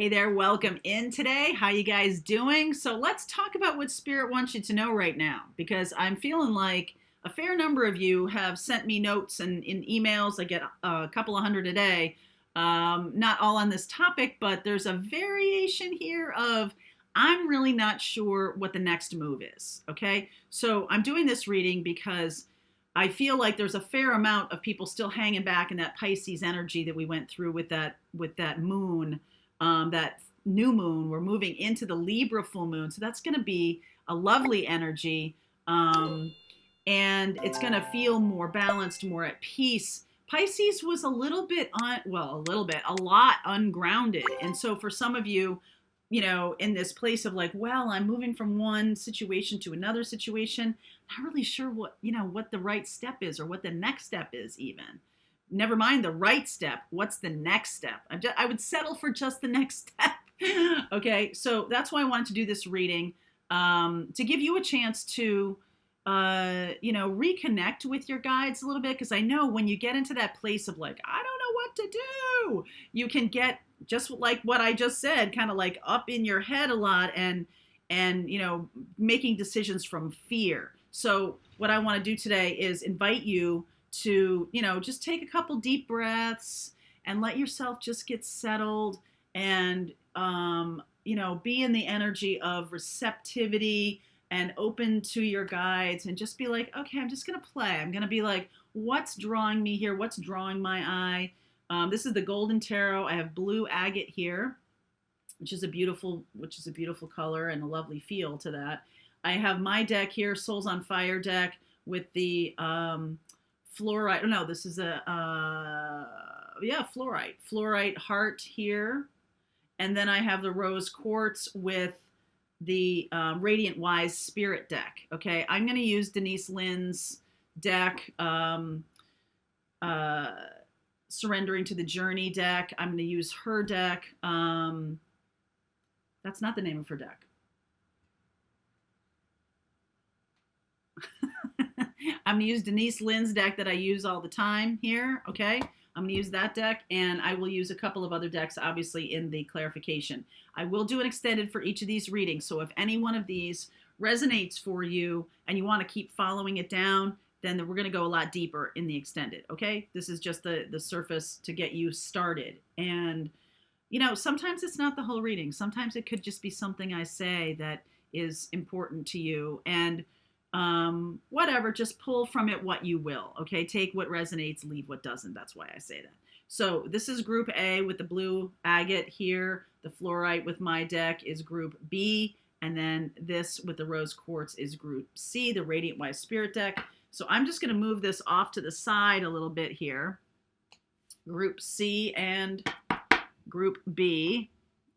Hey there, welcome in today. How you guys doing? So let's talk about what Spirit wants you to know right now, because I'm feeling like a fair number of you have sent me notes and in emails. I get a couple of hundred a day. Not all on this topic, but there's a variation here of I'm really not sure what the next move is. Okay, so I'm doing this reading because I feel like there's a fair amount of people still hanging back in that Pisces energy that we went through with that moon, that new moon. We're moving into the Libra full moon, so that's going to be a lovely energy, and it's going to feel more balanced, more at peace. Pisces was a little bit a lot ungrounded, and so for some of you, in this place of like, well, I'm moving from one situation to another situation, not really sure what the right step is or what the next step is even. Never mind the right step. What's the next step? I would settle for just the next step. Okay, so that's why I wanted to do this reading, to give you a chance to, reconnect with your guides a little bit, because I know when you get into that place of like, I don't know what to do, you can get just like what I just said, kind of like up in your head a lot and making decisions from fear. So what I want to do today is invite you to, just take a couple deep breaths and let yourself just get settled and, be in the energy of receptivity and open to your guides, and just be like, okay, I'm just going to play. I'm going to be like, what's drawing me here? What's drawing my eye? This is the Golden Tarot. I have blue agate here, which is a beautiful color and a lovely feel to that. I have my deck here, Souls on Fire deck, with the fluorite. Oh, no, this is a fluorite heart here, and then I have the rose quartz with the Radiant Wise Spirit deck. Okay, I'm going to use Denise Lynn's deck, Surrendering to the Journey deck. I'm going to use her deck. That's not the name of her deck. I'm going to use Denise Lynn's deck that I use all the time here, okay? I'm going to use that deck, and I will use a couple of other decks, obviously, in the clarification. I will do an extended for each of these readings, so if any one of these resonates for you and you want to keep following it down, then we're going to go a lot deeper in the extended, okay? This is just the surface to get you started. And, sometimes it's not the whole reading. Sometimes it could just be something I say that is important to you. And whatever, just pull from it what you will, okay? Take what resonates, leave what doesn't. That's why I say that. So this is group A with the blue agate here. The fluorite with my deck is group B. And then this with the rose quartz is group C, the Radiant Wise Spirit deck. So I'm just going to move this off to the side a little bit here. Group C and group B.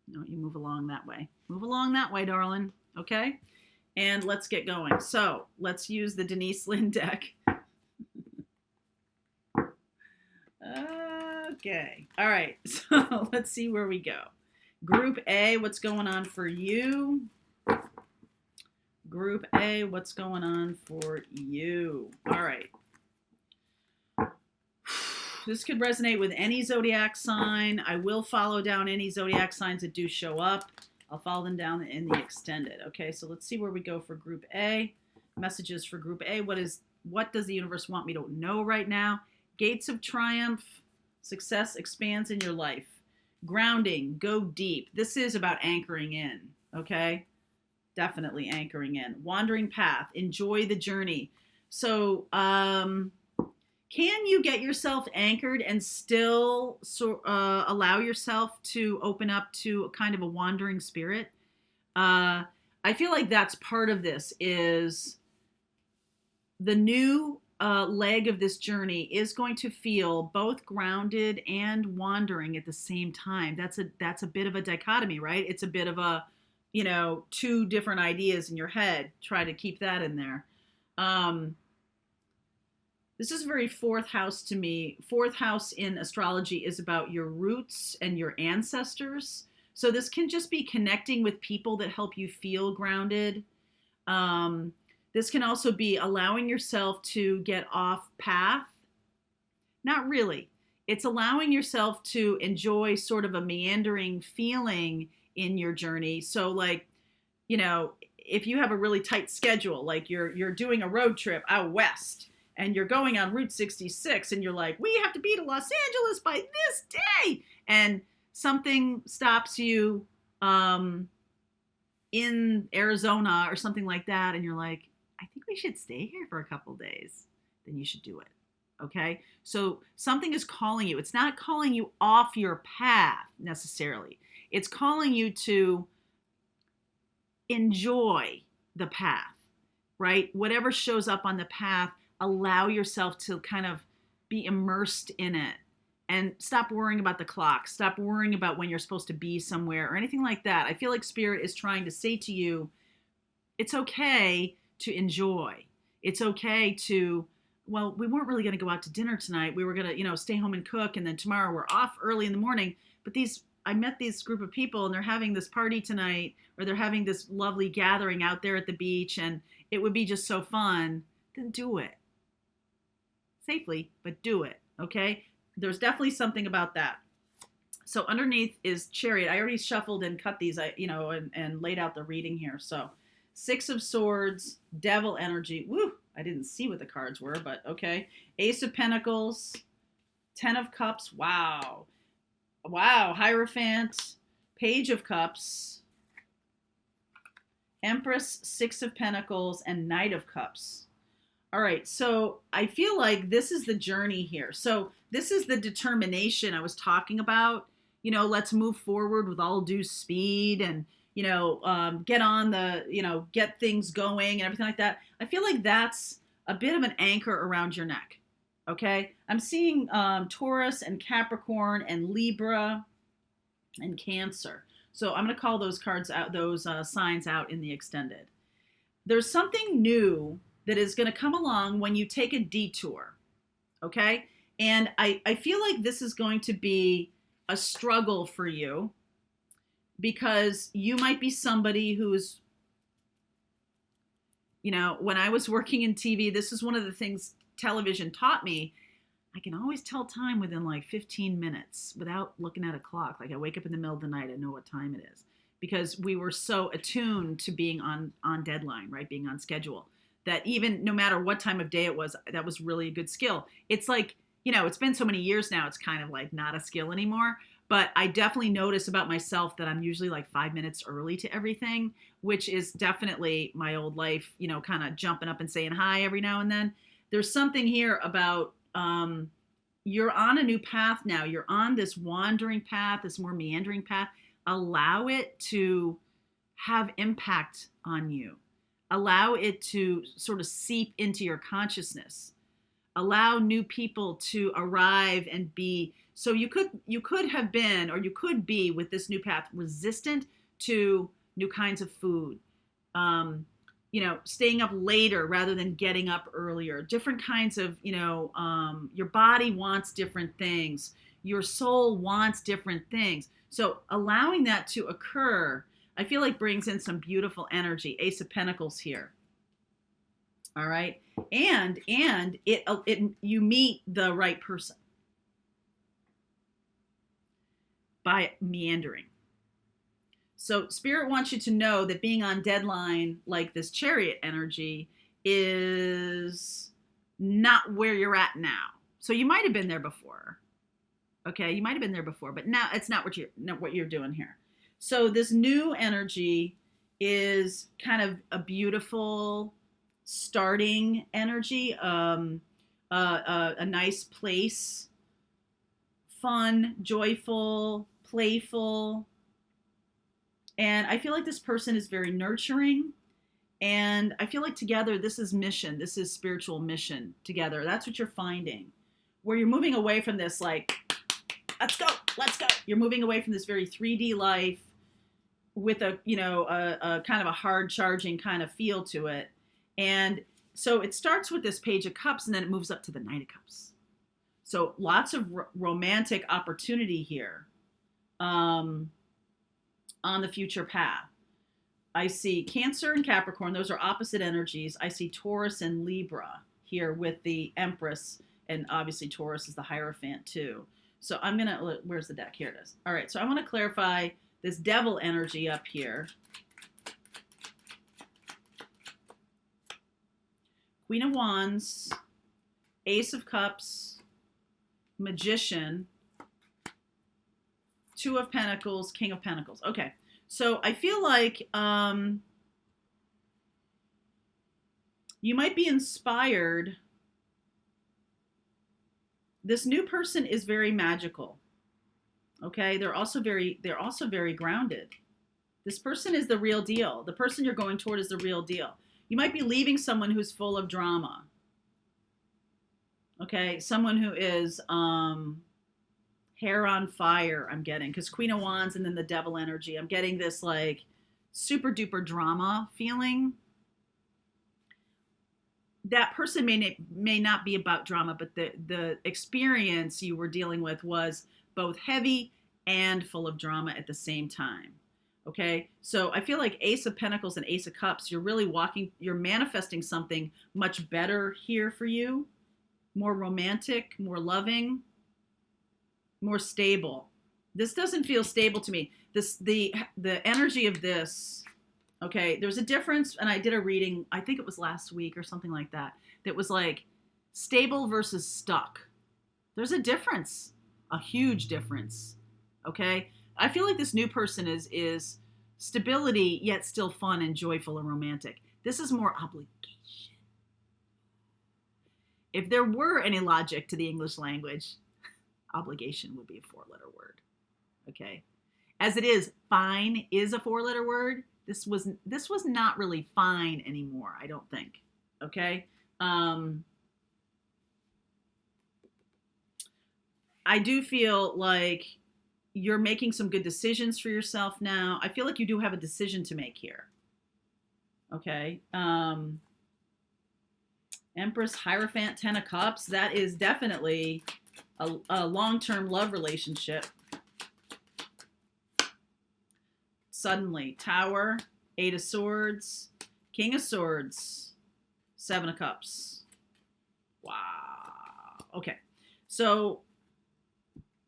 No, you move along that way. Move along that way, darling. Okay? And let's get going. So let's use the Denise Lynn deck. Okay. All right. So let's see where we go. Group A, what's going on for you? Group A, what's going on for you? All right. This could resonate with any zodiac sign. I will follow down any zodiac signs that do show up. I'll follow them down in the extended. Okay, so let's see where we go for group A. Messages for group A. What does the universe want me to know right now? Gates of triumph. Success expands in your life. Grounding. Go deep. This is about anchoring in. Okay? Definitely anchoring in. Wandering path. Enjoy the journey. So, can you get yourself anchored and still allow yourself to open up to a kind of a wandering spirit? I feel like that's part of this, is the new leg of this journey is going to feel both grounded and wandering at the same time. That's a bit of a dichotomy, right? It's a bit of a, two different ideas in your head. Try to keep that in there. This is very fourth house to me. Fourth house in astrology is about your roots and your ancestors. So this can just be connecting with people that help you feel grounded. This can also be allowing yourself to get off path. Not really. it's allowing yourself to enjoy sort of a meandering feeling in your journey. So like, if you have a really tight schedule, like you're doing a road trip out west and you're going on Route 66 and you're like, we have to be to Los Angeles by this day. And something stops you in Arizona or something like that. And you're like, I think we should stay here for a couple days. Then you should do it. Okay. So something is calling you. It's not calling you off your path necessarily. It's calling you to enjoy the path, right? Whatever shows up on the path, allow yourself to kind of be immersed in it and stop worrying about the clock. Stop worrying about when you're supposed to be somewhere or anything like that. I feel like Spirit is trying to say to you, it's okay to enjoy. It's okay to, well, we weren't really going to go out to dinner tonight. We were going to, stay home and cook. And then tomorrow we're off early in the morning. But I met this group of people and they're having this party tonight, or they're having this lovely gathering out there at the beach, and it would be just so fun. Then do it. Safely, but do it. Okay? There's definitely something about that. So underneath is Chariot. I already shuffled and cut these, and laid out the reading here. So 6 of Swords, Devil energy. Woo! I didn't see what the cards were, but okay. Ace of Pentacles, 10 of Cups. Wow. Hierophant, Page of Cups, Empress, 6 of Pentacles, and Knight of Cups. All right, so I feel like this is the journey here. So this is the determination I was talking about. Let's move forward with all due speed and, get on the, get things going and everything like that. I feel like that's a bit of an anchor around your neck. Okay, I'm seeing Taurus and Capricorn and Libra and Cancer. So I'm going to call those cards out, those signs out in the extended. There's something new that is going to come along when you take a detour. Okay, and I feel like this is going to be a struggle for you because you might be somebody who's, when I was working in TV, this is one of the things television taught me. I can always tell time within like 15 minutes without looking at a clock. Like I wake up in the middle of the night, I know what time it is, because we were so attuned to being on deadline, right? Being on schedule, that even no matter what time of day it was, that was really a good skill. It's like, it's been so many years now, it's kind of like not a skill anymore. But I definitely notice about myself that I'm usually like 5 minutes early to everything, which is definitely my old life, kind of jumping up and saying hi every now and then. There's something here about you're on a new path now. You're on this wandering path, this more meandering path. Allow it to have impact on you. Allow it to sort of seep into your consciousness. Allow new people to arrive and be. So you could have been, or you could be with this new path, resistant to new kinds of food. Staying up later rather than getting up earlier, different kinds of, your body wants different things. Your soul wants different things. So allowing that to occur, I feel like brings in some beautiful energy. Ace of Pentacles here. All right. And you meet the right person by meandering. So Spirit wants you to know that being on deadline, like this Chariot energy, is not where you're at now. So you might have been there before. Okay, you might have been there before, but now it's not what you're doing here. So this new energy is kind of a beautiful starting energy, a nice place, fun, joyful, playful. And I feel like this person is very nurturing. And I feel like together, this is mission. This is spiritual mission together. That's what you're finding. Where you're moving away from this, like, let's go. You're moving away from this very 3D life with a kind of a hard charging kind of feel to it. And so it starts with this Page of Cups and then it moves up to the Knight of Cups. So lots of romantic opportunity here. On the future path. I see Cancer and Capricorn. Those are opposite energies. I see Taurus and Libra here with the Empress. And obviously Taurus is the Hierophant too. So I'm going to, where's the deck? Here it is. All right. So I want to clarify this devil energy up here. Queen of Wands, Ace of Cups, Magician, Two of Pentacles, King of Pentacles. Okay. So I feel like you might be inspired. This new person is very magical. Okay? They're also very grounded. This person is the real deal. The person you're going toward is the real deal. You might be leaving someone who's full of drama. Okay? Someone who is hair on fire, I'm getting, because Queen of Wands and then the devil energy. I'm getting this like super duper drama feeling. That person may not be about drama, but the experience you were dealing with was both heavy and full of drama at the same time. Okay, so I feel like Ace of Pentacles and Ace of Cups, you're manifesting something much better here for you, more romantic, more loving, more stable. This doesn't feel stable to me. The energy of this, okay, there's a difference, and I did a reading, I think it was last week or something like that, that was like stable versus stuck. There's a difference, a huge difference, okay? I feel like this new person is stability, yet still fun and joyful and romantic. This is more obligation. If there were any logic to the English language, obligation would be a 4-letter word, okay? As it is, fine is a 4-letter word. This was not really fine anymore, I don't think, okay? I do feel like you're making some good decisions for yourself now. I feel like you do have a decision to make here. Okay. Empress, Hierophant, 10 of Cups. That is definitely a long-term love relationship. Suddenly, Tower, 8 of Swords, King of Swords, 7 of Cups. Wow. Okay. So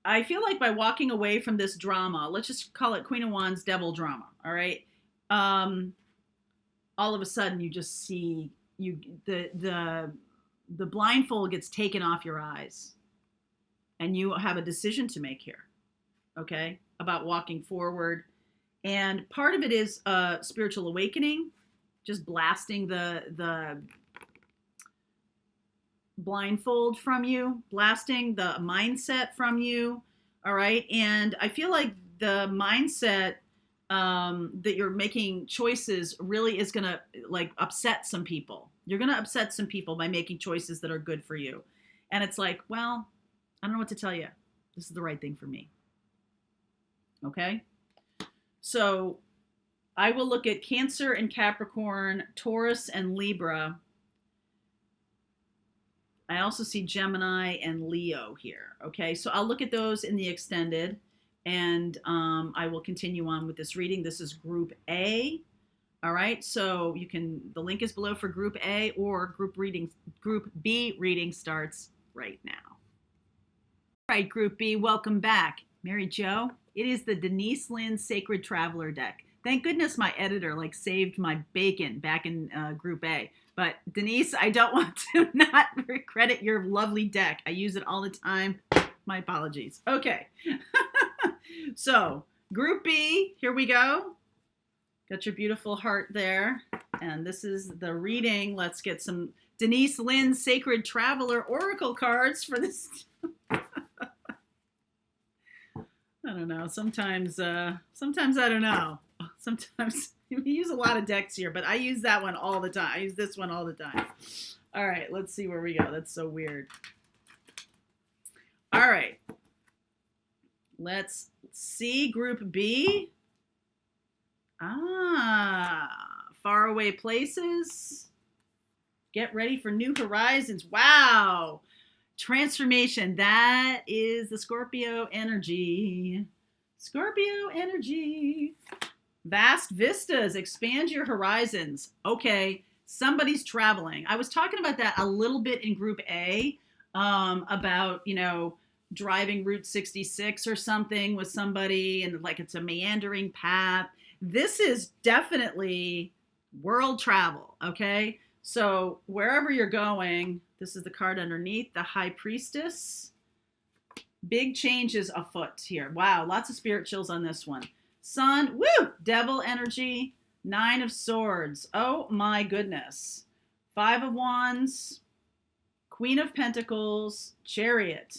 I feel like by walking away from this drama, let's just call it Queen of Wands devil drama, all right? All of a sudden you just see the blindfold gets taken off your eyes and you have a decision to make here, okay, about walking forward. And part of it is spiritual awakening, just blasting the blindfold from you, blasting the mindset from you, all right? And I feel like the mindset that you're making choices really is going to like upset some people. You're going to upset some people by making choices that are good for you. And it's like, well, I don't know what to tell you. This is the right thing for me. Okay? So I will look at Cancer and Capricorn, Taurus and Libra. I also see Gemini and Leo here. Okay, so I'll look at those in the extended, and I will continue on with this reading. This is Group A. All right, so the link is below for Group A, or Group B reading starts right now. All right, Group B, welcome back. Mary Jo, it is the Denise Lynn Sacred Traveler deck. Thank goodness my editor saved my bacon back in Group A. But Denise, I don't want to not credit your lovely deck. I use it all the time. My apologies. Okay. So Group B, here we go. Got your beautiful heart there. And this is the reading. Let's get some Denise Lynn Sacred Traveler Oracle cards for this. I don't know. Sometimes I don't know. Sometimes we use a lot of decks here, but I use that one all the time. I use this one all the time. All right, let's see where we go. That's so weird. All right. Let's see Group B. Faraway places. Get ready for new horizons. Wow. Transformation. That is the Scorpio energy. Scorpio energy. Vast vistas. Expand your horizons. Okay. Somebody's traveling. I was talking about that a little bit in Group A, about, driving Route 66 or something with somebody and like it's a meandering path. This is definitely world travel, okay? So wherever you're going, this is the card underneath, the High Priestess. Big changes afoot here. Wow, lots of spirit chills on this one. Sun, woo, Devil energy, 9 of Swords. Oh my goodness. 5 of Wands, Queen of Pentacles, Chariot.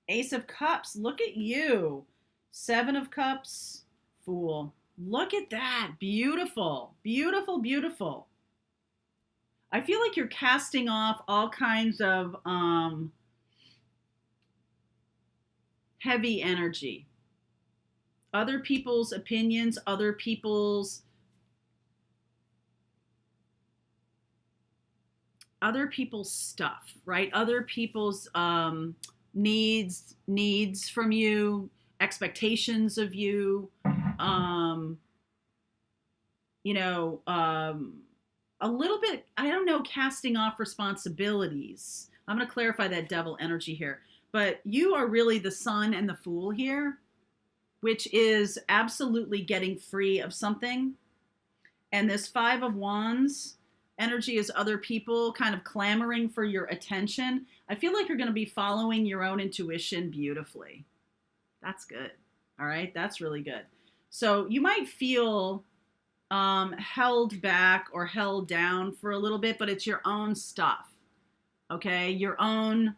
Ace of Cups, look at you. 7 of Cups, Fool. Look at that. Beautiful, beautiful, beautiful. I feel like you're casting off all kinds of heavy energy. Other people's opinions, other people's stuff, right? Other people's needs from you, expectations of you, a little bit, I don't know, casting off responsibilities. I'm going to clarify that Devil energy here, but you are really the Sun and the Fool here, which is absolutely getting free of something. And this 5 of Wands energy is other people kind of clamoring for your attention. I feel like you're going to be following your own intuition beautifully. That's good. All right. That's really good. So you might feel held back or held down for a little bit, but it's your own stuff. Okay. Your own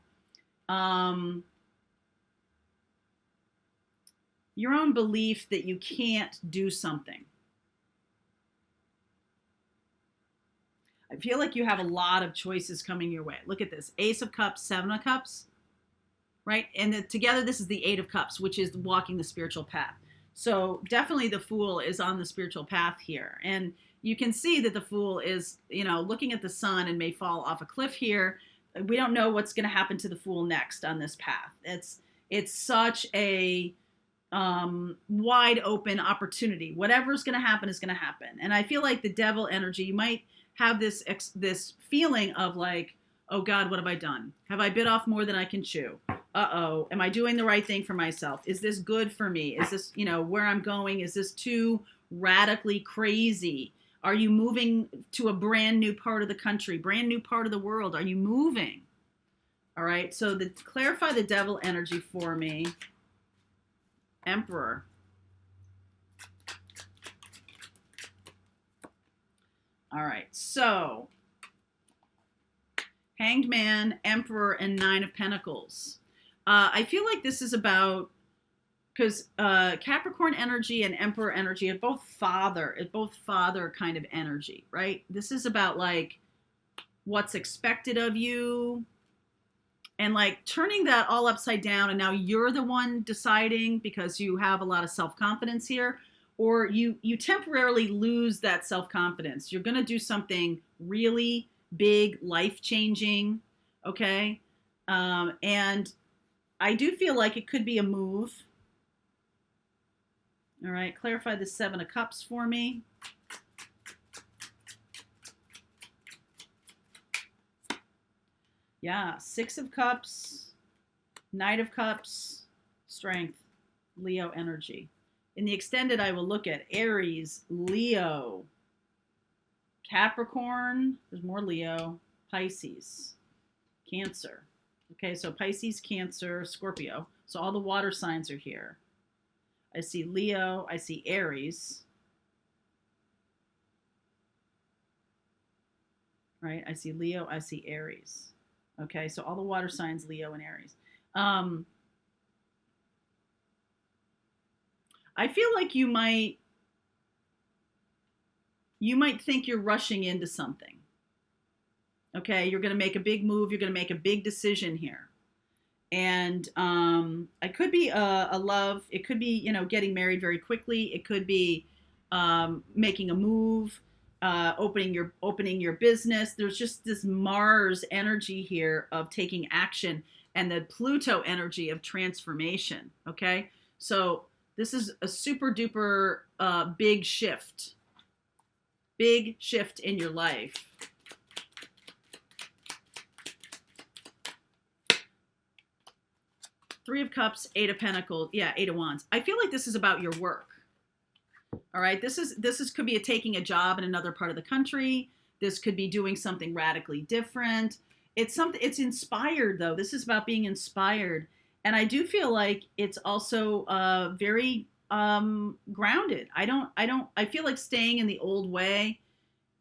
belief that you can't do something. I feel like you have a lot of choices coming your way. Look at this. Ace of Cups, 7 of Cups, right? And together, this is the 8 of Cups, which is walking the spiritual path. So definitely the Fool is on the spiritual path here. And you can see that the Fool is, looking at the sun and may fall off a cliff here. We don't know what's going to happen to the Fool next on this path. It's such a wide open opportunity. Whatever's going to happen is going to happen. And I feel like the Devil energy, you might have this feeling of like, oh God, what have I done? Have I bit off more than I can chew? Uh-oh, am I doing the right thing for myself? Is this good for me? Is this, where I'm going? Is this too radically crazy? Are you moving to a brand new part of the country, brand new part of the world? Are you moving? All right, so clarify the Devil energy for me. Emperor. All right, so Hanged Man, Emperor, and 9 of Pentacles. I feel like this is about, because Capricorn energy and Emperor energy are both father kind of energy, right? This is about like what's expected of you and like turning that all upside down. And now you're the one deciding because you have a lot of self-confidence here, or you temporarily lose that self-confidence. You're going to do something really big, life-changing, okay? And I do feel like it could be a move. All right, clarify the 7 of Cups for me. Yeah, 6 of Cups, Knight of Cups, Strength, Leo energy. In the extended, I will look at Aries, Leo, Capricorn, there's more Leo, Pisces, Cancer. Okay, so Pisces, Cancer, Scorpio. So all the water signs are here. I see Leo, I see Aries. Right, I see Leo, I see Aries. Okay, so all the water signs, Leo and Aries. I feel like you might think you're rushing into something. Okay, you're going to make a big move. You're going to make a big decision here. And it could be a love. It could be, getting married very quickly. It could be making a move, opening your business. There's just this Mars energy here of taking action and the Pluto energy of transformation. Okay, so this is a super duper big shift in your life. Three of Cups, Eight of Pentacles. Yeah, Eight of Wands. I feel like this is about your work. All right. This could be taking a job in another part of the country. This could be doing something radically different. It's inspired though. This is about being inspired. And I do feel like it's also very grounded. I feel like staying in the old way.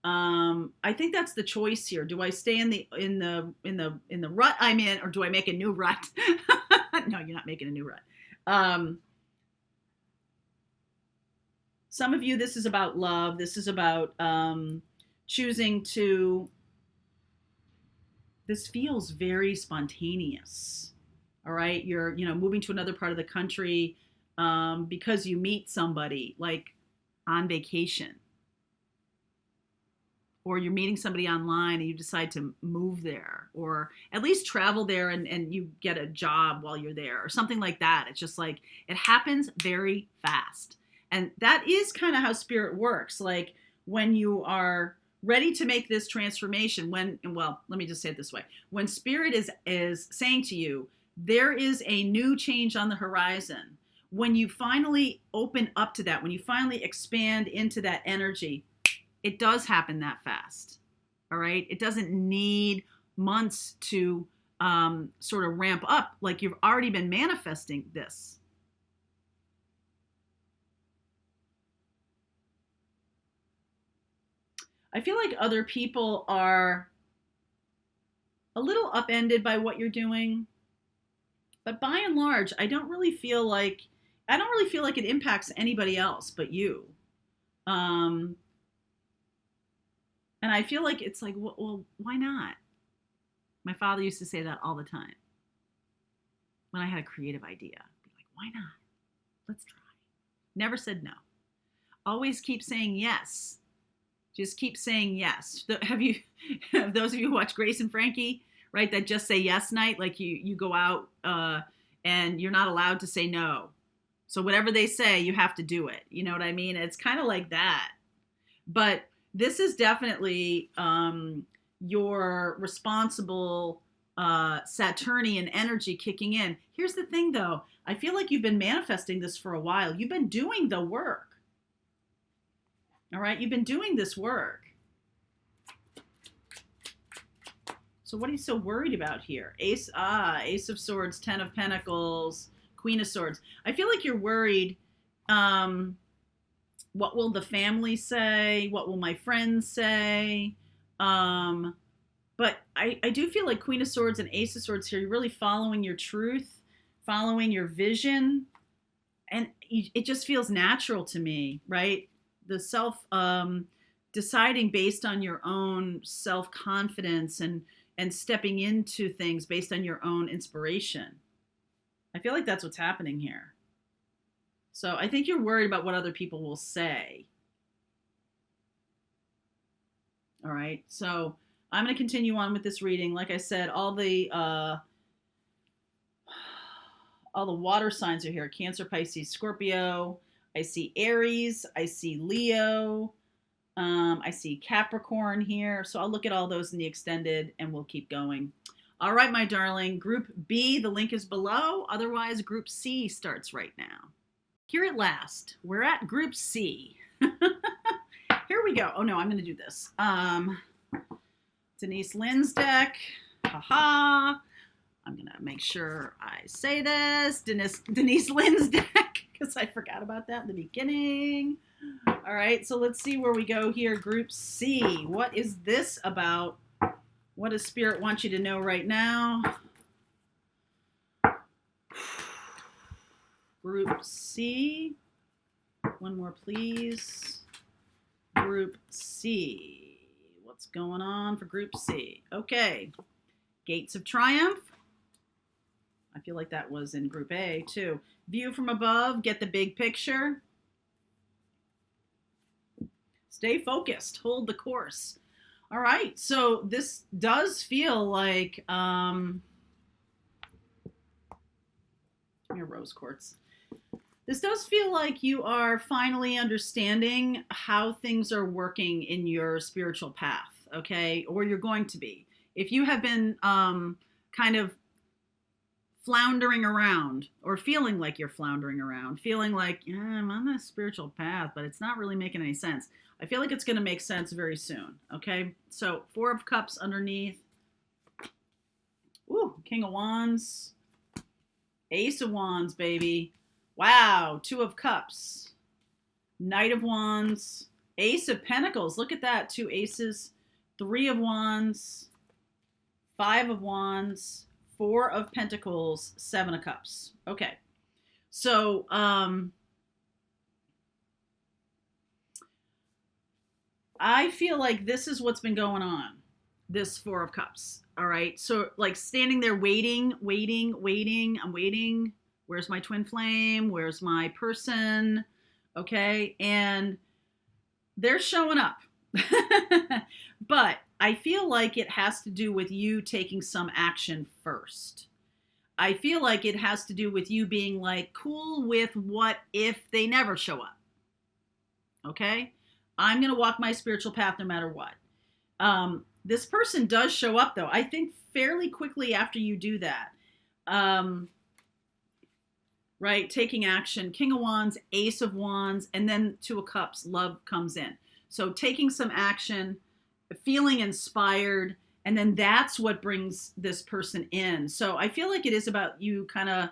I think that's the choice here. Do I stay in the rut I'm in, or do I make a new rut? No, you're not making a new rut. Some of you, this is about love. This is about choosing to. This feels very spontaneous. All right, you're moving to another part of the country because you meet somebody like on vacation, or you're meeting somebody online and you decide to move there, or at least travel there and you get a job while you're there or something like that. It's just like it happens very fast. And that is kind of how spirit works. Like when you are ready to make this transformation, let me just say it this way. When spirit is saying to you, there is a new change on the horizon. When you finally open up to that, when you finally expand into that energy, it does happen that fast. All right. It doesn't need months to sort of ramp up. Like you've already been manifesting this. I feel like other people are a little upended by what you're doing, but by and large, I don't really feel like it impacts anybody else but you. And I feel like it's like, well, why not? My father used to say that all the time. When I had a creative idea, I'd be like, why not? Let's try. Never said no. Always keep saying yes. Just keep saying yes. Have those of you who watch Grace and Frankie, right, that just say yes night, like you go out and you're not allowed to say no. So whatever they say, you have to do it. You know what I mean? It's kind of like that. But this is definitely your responsible Saturnian energy kicking in. Here's the thing, though. I feel like you've been manifesting this for a while. You've been doing the work. All right? You've been doing this work. So what are you so worried about here? Ace of Swords, Ten of Pentacles, Queen of Swords. I feel like you're worried. What will the family say? What will my friends say? But I do feel like Queen of Swords and Ace of Swords here, you're really following your truth, following your vision. And it just feels natural to me, right? The self, deciding based on your own self-confidence and stepping into things based on your own inspiration. I feel like that's what's happening here. So I think you're worried about what other people will say. All right. So I'm going to continue on with this reading. Like I said, all the water signs are here. Cancer, Pisces, Scorpio. I see Aries. I see Leo. I see Capricorn here. So I'll look at all those in the extended and we'll keep going. All right, my darling. Group B, the link is below. Otherwise, Group C starts right now. Here at last, we're at Group C. Here we go. Oh no, I'm going to do this. Denise Lynn's deck. Haha. I'm going to make sure I say this. Denise Lynn's deck, because I forgot about that in the beginning. All right, so let's see where we go here. Group C. What is this about? What does Spirit want you to know right now? Group C. One more, please. Group C. What's going on for Group C? Okay. Gates of Triumph. I feel like that was in Group A, too. View from above. Get the big picture. Stay focused. Hold the course. All right. So this does feel like... Give me a rose quartz. This does feel like you are finally understanding how things are working in your spiritual path, okay? Or you're going to be. If you have been kind of floundering around, or feeling like you're floundering around, feeling like, yeah, I'm on this spiritual path, but it's not really making any sense. I feel like it's going to make sense very soon. Okay. So 4 of Cups underneath. Ooh, King of Wands. Ace of Wands, baby. Wow. 2 of Cups. Knight of Wands. Ace of Pentacles. Look at that. 2 aces. 3 of Wands. 5 of Wands. 4 of Pentacles, 7 of Cups. Okay. So, I feel like this is what's been going on, this 4 of Cups. All right. So, like, standing there waiting. I'm waiting. Where's my twin flame? Where's my person? Okay. And they're showing up. But I feel like it has to do with you taking some action first. I feel like it has to do with you being like cool with what if they never show up. Okay? I'm going to walk my spiritual path no matter what. This person does show up, though. I think fairly quickly after you do that. Right? Taking action. King of Wands, Ace of Wands, and then 2 of Cups. Love comes in. So taking some action, feeling inspired, and then that's what brings this person in. So I feel like it is about you kind of,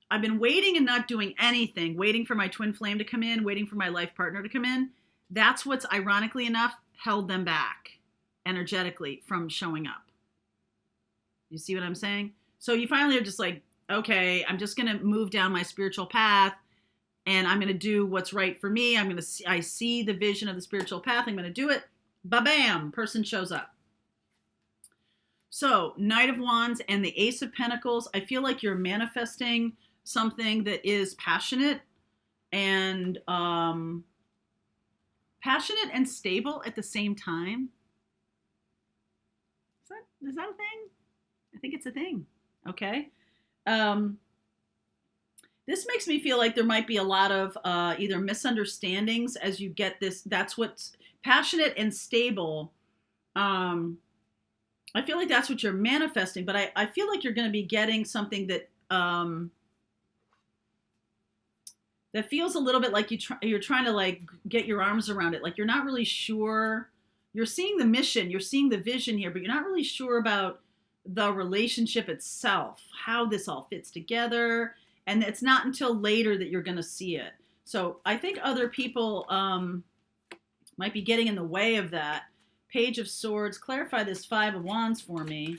I've been waiting and not doing anything, waiting for my twin flame to come in, waiting for my life partner to come in. That's what's, ironically enough, held them back energetically from showing up. You see what I'm saying? So you finally are just like, okay, I'm just going to move down my spiritual path, and I'm going to do what's right for me. I see the vision of the spiritual path. I'm going to do it. Ba-bam, person shows up. So Knight of Wands and the Ace of Pentacles, I feel like you're manifesting something that is passionate and stable at the same time. Is that a thing? I think it's a thing. Okay. This makes me feel like there might be a lot of either misunderstandings as you get this. That's what's passionate and stable. I feel like that's what you're manifesting, but I feel like you're going to be getting something that that feels a little bit like you're trying to like get your arms around it. Like you're not really sure. You're seeing the mission, you're seeing the vision here, but you're not really sure about the relationship itself, how this all fits together. And it's not until later that you're going to see it. So I think other people might be getting in the way of that. Page of Swords. Clarify this 5 of Wands for me.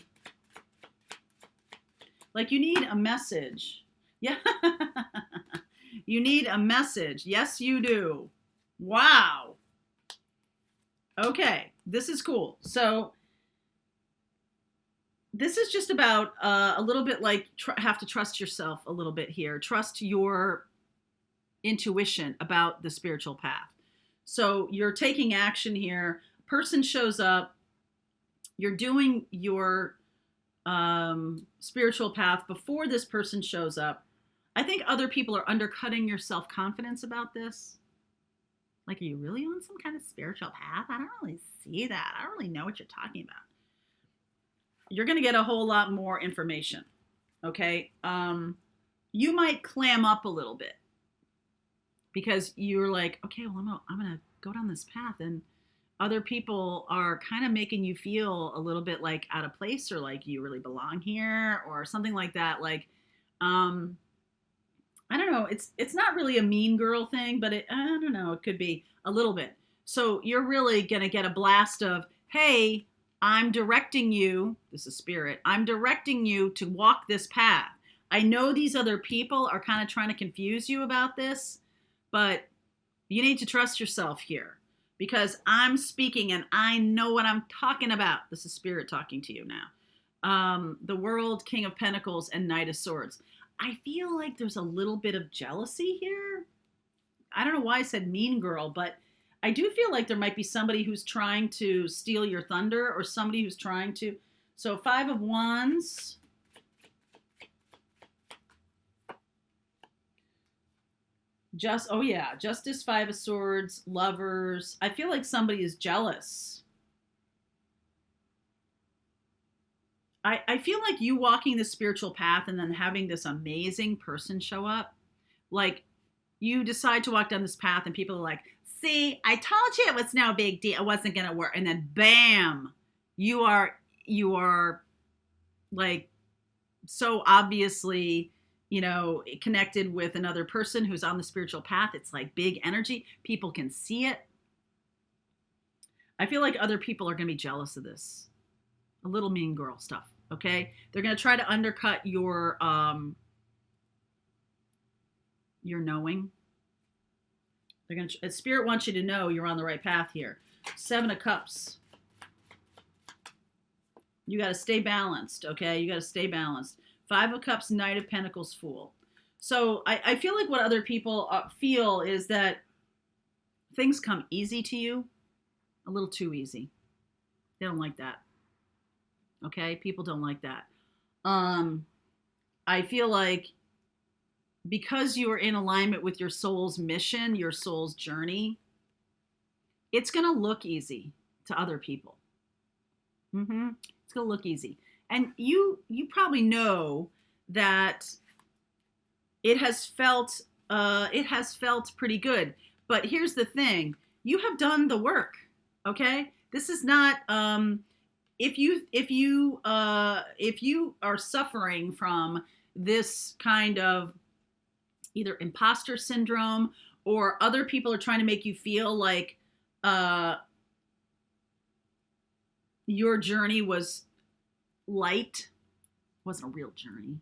Like you need a message. Yeah. You need a message. Yes, you do. Wow. Okay. This is cool. So this is just about a little bit like have to trust yourself a little bit here. Trust your intuition about the spiritual path. So you're taking action here. Person shows up. You're doing your spiritual path before this person shows up. I think other people are undercutting your self-confidence about this. Like, are you really on some kind of spiritual path? I don't really see that. I don't really know what you're talking about. You're going to get a whole lot more information. Okay. You might clam up a little bit because you're like, okay, well, I'm going to go down this path, and other people are kind of making you feel a little bit like out of place, or like you really belong here, or something like that. Like, I don't know. It's not really a mean girl thing, but I don't know. It could be a little bit. So you're really going to get a blast of, hey, I'm directing you. This is spirit. I'm directing you to walk this path. I know these other people are kind of trying to confuse you about this, but you need to trust yourself here because I'm speaking and I know what I'm talking about. This is spirit talking to you now. The World, King of Pentacles, and Knight of Swords. I feel like there's a little bit of jealousy here. I don't know why I said mean girl, but I do feel like there might be somebody who's trying to steal your thunder, or somebody who's trying to. So 5 of Wands. Justice, 5 of Swords, Lovers. I feel like somebody is jealous. I feel like you walking the spiritual path and then having this amazing person show up, like you decide to walk down this path and people are like, see, I told you it was no big deal. It wasn't going to work. And then bam, you are like so obviously, connected with another person who's on the spiritual path. It's like big energy. People can see it. I feel like other people are going to be jealous of this. A little mean girl stuff. Okay. They're going to try to undercut your knowing. They're going to, Spirit wants you to know you're on the right path here. 7 of Cups. You got to stay balanced, okay? You got to stay balanced. 5 of Cups, Knight of Pentacles, Fool. So I feel like what other people feel is that things come easy to you, a little too easy. They don't like that, okay? People don't like that. I feel like because you are in alignment with your soul's mission, your soul's journey, it's going to look easy to other people. It's going to look easy. And you probably know that it has felt pretty good. But here's the thing. You have done the work, okay? This is not if you are suffering from this kind of either imposter syndrome or other people are trying to make you feel like your journey was light, wasn't a real journey,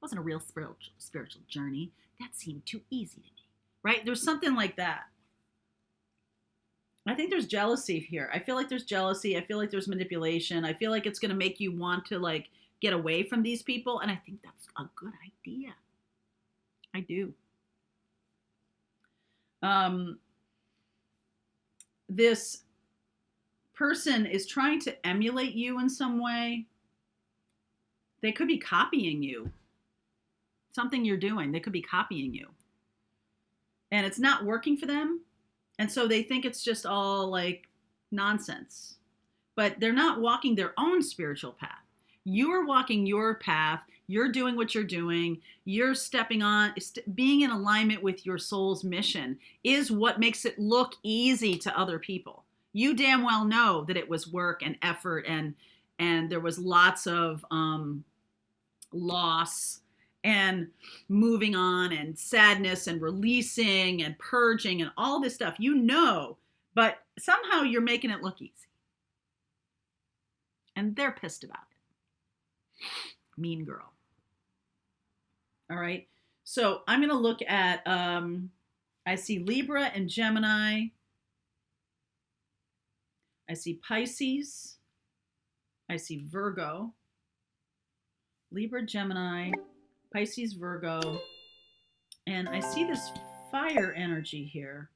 wasn't a real spiritual journey, that seemed too easy to me, right? There's something like that. I think there's jealousy here. I feel like there's jealousy. I feel like there's manipulation. I feel like it's going to make you want to like get away from these people. And I think that's a good idea. I do. This person is trying to emulate you in some way. They could be copying you. Something you're doing, they could be copying you. And it's not working for them. And so they think it's just all like nonsense. But they're not walking their own spiritual path. You are walking your path. You're doing what you're doing. You're stepping on, being in alignment with your soul's mission is what makes it look easy to other people. You damn well know that it was work and effort and there was lots of loss and moving on and sadness and releasing and purging and all this stuff, but somehow you're making it look easy. And they're pissed about it. Mean girl. All right. So I'm going to look at, I see Libra and Gemini. I see Pisces. I see Virgo. Libra, Gemini, Pisces, Virgo. And I see this fire energy here.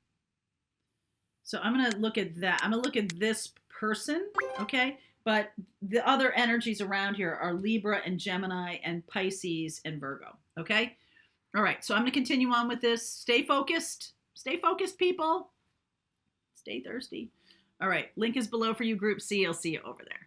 So I'm going to look at that. I'm going to look at this person, okay? But the other energies around here are Libra and Gemini and Pisces and Virgo, okay? All right, so I'm going to continue on with this. Stay focused. Stay focused, people. Stay thirsty. All right, link is below for you, Group C. I'll see you over there.